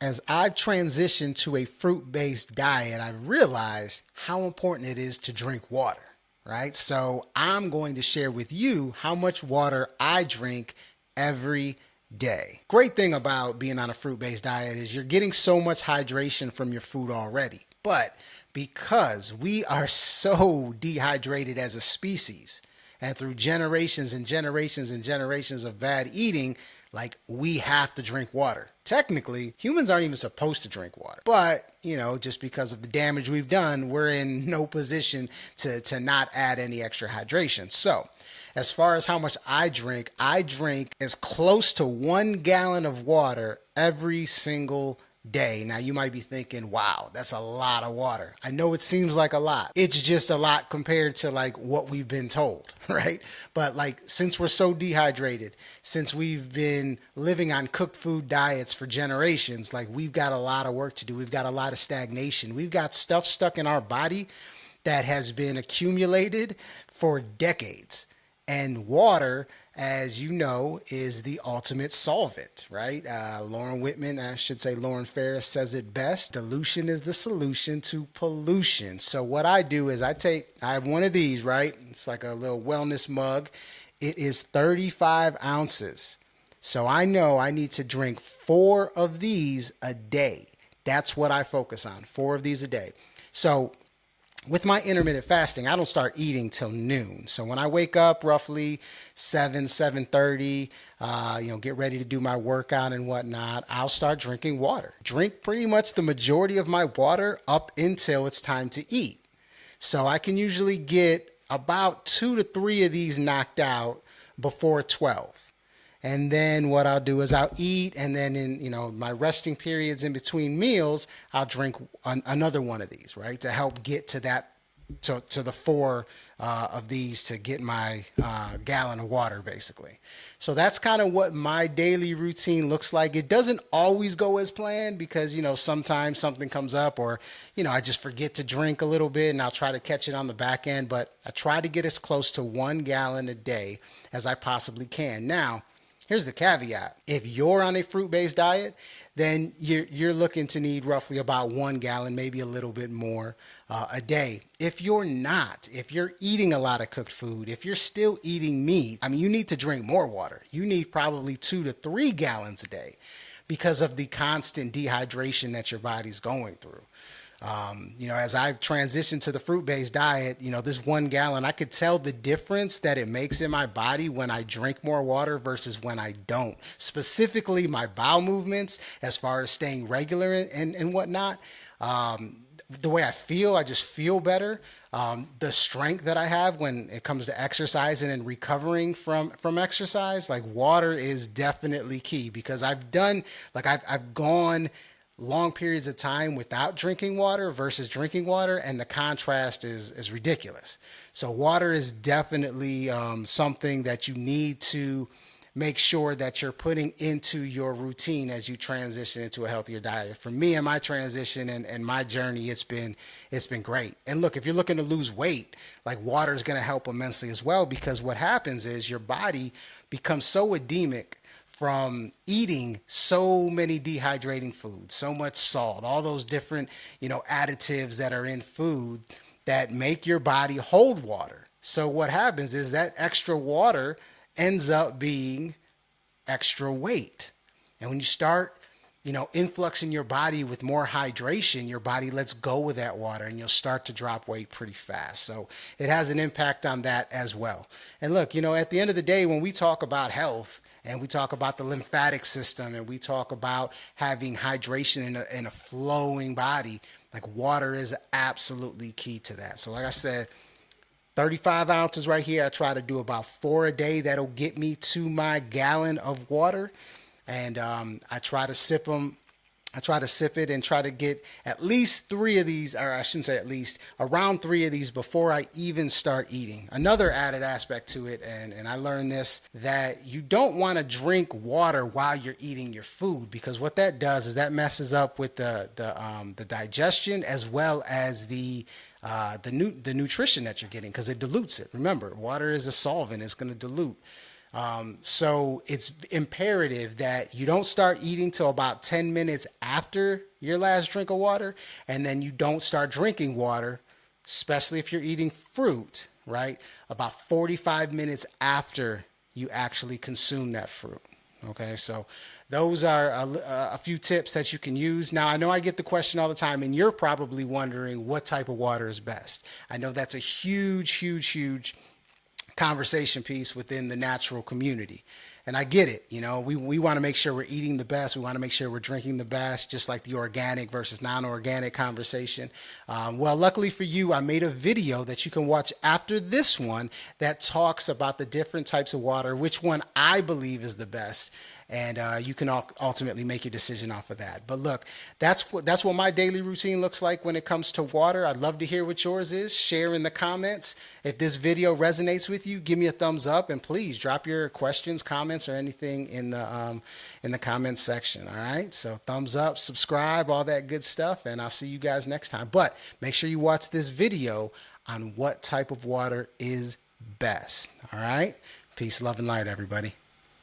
As I've transitioned to a fruit-based diet, I've realized how important it is to drink water, right? So I'm going to share with you how much water I drink every day. Great thing about being on a fruit-based diet is you're getting so much hydration from your food already. But because we are so dehydrated as a species, and through generations and generations and generations of bad eating, like we have to drink water. Technically, humans aren't even supposed to drink water. But, just because of the damage we've done, we're in no position to not add any extra hydration. So, as far as how much I drink as close to 1 gallon of water every single day. Now you might be thinking, wow, that's a lot of water. I know it seems like a lot. It's just a lot compared to like what we've been told, right? But like since we're so dehydrated, since we've been living on cooked food diets for generations, like we've got a lot of work to do. We've got a lot of stagnation. We've got stuff stuck in our body that has been accumulated for decades. And water, as you know, is the ultimate solvent, right? Lauren Whitman, I should say Lauren Ferris says it best. Dilution is the solution to pollution. So what I do is I have one of these, right? It's like a little wellness mug. It is 35 ounces. So I know I need to drink 4 of these a day. That's what I focus on, 4 of these a day. So with my intermittent fasting, I don't start eating till noon. So when I wake up roughly 7:30, get ready to do my workout and whatnot, I'll start drinking water. Drink pretty much the majority of my water up until it's time to eat. So I can usually get about 2 to 3 of these knocked out before 12. And then what I'll do is I'll eat, and then in my resting periods in between meals, I'll drink another one of these, right, to help get to that to the 4 of these to get my gallon of water, basically. So that's kind of what my daily routine looks like. It doesn't always go as planned because sometimes something comes up, or I just forget to drink a little bit, and I'll try to catch it on the back end. But I try to get as close to 1 gallon a day as I possibly can. Now, here's the caveat. If you're on a fruit-based diet, then you're looking to need roughly about 1 gallon, maybe a little bit more a day. If you're not, if you're eating a lot of cooked food, if you're still eating meat, you need to drink more water. You need probably 2 to 3 gallons a day because of the constant dehydration that your body's going through. As I've transitioned to the fruit-based diet, this 1 gallon, I could tell the difference that it makes in my body when I drink more water versus when I don't. Specifically, my bowel movements, as far as staying regular and whatnot. The way I just feel better. The strength that I have when it comes to exercising and recovering from exercise, like water is definitely key because I've gone long periods of time without drinking water versus drinking water, and the contrast is ridiculous. So water is definitely something that you need to make sure that you're putting into your routine as you transition into a healthier diet. For me and my transition and my journey, it's been great. And look, if you're looking to lose weight, like water is going to help immensely as well, because what happens is your body becomes so edemic from eating so many dehydrating foods, so much salt, all those different, additives that are in food that make your body hold water. So what happens is that extra water ends up being extra weight. And when you start, influxing your body with more hydration, your body lets go of that water and you'll start to drop weight pretty fast. So it has an impact on that as well. And look, at the end of the day, when we talk about health and we talk about the lymphatic system and we talk about having hydration in a flowing body, like water is absolutely key to that. So like I said, 35 ounces right here. I try to do about 4 a day. That'll get me to my gallon of water. And I try to sip them. I try to sip it and try to get at least 3 of these, or I shouldn't say at least, around 3 of these before I even start eating. Another added aspect to it, and I learned this, that you don't want to drink water while you're eating your food, because what that does is that messes up with the digestion as well as the nutrition that you're getting, because it dilutes it. Remember, water is a solvent. It's going to dilute. So it's imperative that you don't start eating till about 10 minutes after your last drink of water, and then you don't start drinking water, especially if you're eating fruit, right? About 45 minutes after you actually consume that fruit. Okay, so those are a few tips that you can use. Now, I know I get the question all the time, and you're probably wondering what type of water is best. I know that's a huge conversation piece within the natural community. And I get it. We want to make sure we're eating the best. We want to make sure we're drinking the best, just like the organic versus non-organic conversation. Well, luckily for you, I made a video that you can watch after this one that talks about the different types of water, which one I believe is the best. And you can ultimately make your decision off of that. But look, that's what my daily routine looks like when it comes to water. I'd love to hear what yours is. Share in the comments. If this video resonates with you, give me a thumbs up, and please drop your questions, comments, or anything in the comments section. All right. So thumbs up, subscribe, all that good stuff, and I'll see you guys next time. But make sure you watch this video on what type of water is best. All right. Peace, love, and light, everybody.